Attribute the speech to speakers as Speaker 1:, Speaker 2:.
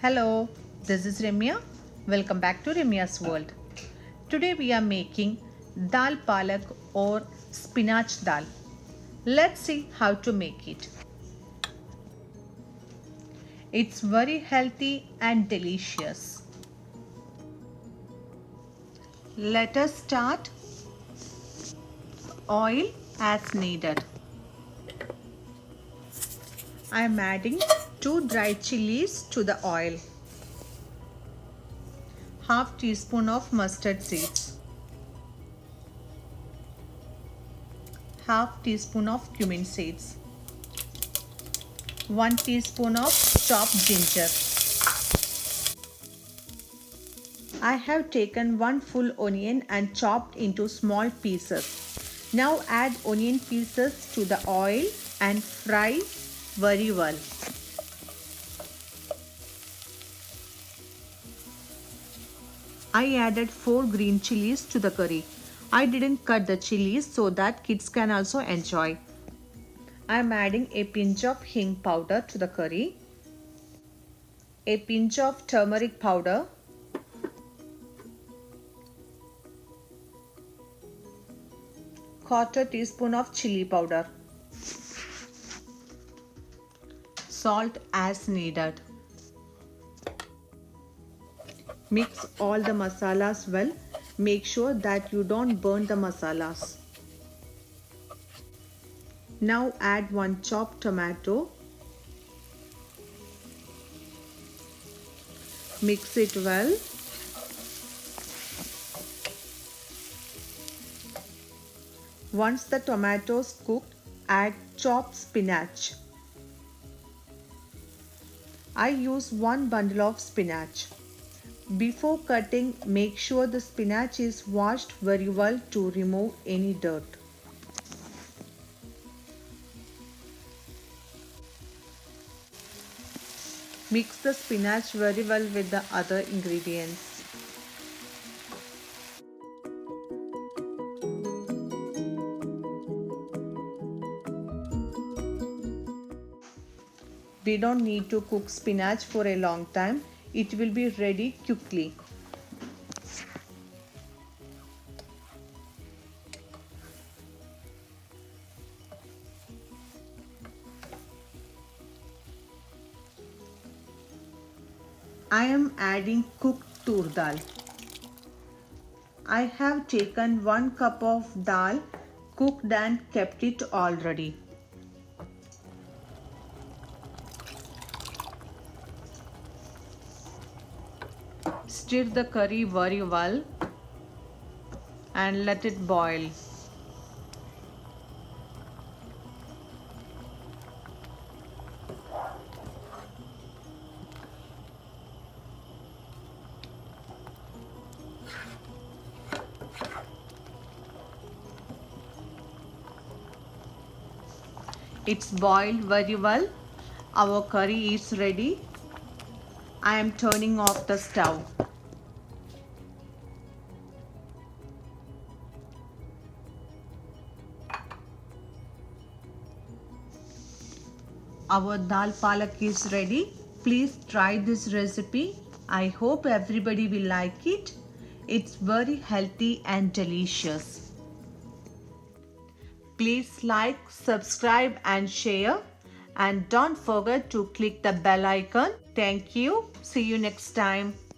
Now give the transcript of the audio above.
Speaker 1: Hello, this is Remya. Welcome back to Remya's World. Today we are making dal palak or spinach dal. Let's see how to make it. It's very healthy and delicious. Let us start. Oil as needed. I am adding 2 dried chilies to the oil. Half teaspoon of mustard seeds. Half teaspoon of cumin seeds. 1 teaspoon of chopped ginger. I have taken 1 full onion and chopped into small pieces. Now add onion pieces to the oil and fry very well. I added 4 green chilies to the curry. I didn't cut the chilies so that kids can also enjoy. I am adding a pinch of hing powder to the curry, a pinch of turmeric powder, quarter teaspoon of chili powder, salt as needed. Mix all the masalas well. Make sure that you don't burn the masalas. Now add 1 chopped tomato. Mix it well. Once the tomatoes cooked, add chopped spinach. I use 1 bundle of spinach. Before cutting, make sure the spinach is washed very well to remove any dirt. Mix the spinach very well with the other ingredients. We don't need to cook spinach for a long time. It will be ready quickly. I am adding cooked tur dal. I have taken 1 cup of dal, cooked and kept it already. Stir the curry very well and let it boil. It's boiled very well. Our curry is ready. I am turning off the stove. Our dal palak is ready. Please try this recipe. I hope everybody will like it. It's very healthy and delicious. Please like, subscribe and share. And don't forget to click the bell icon. Thank you. See you next time.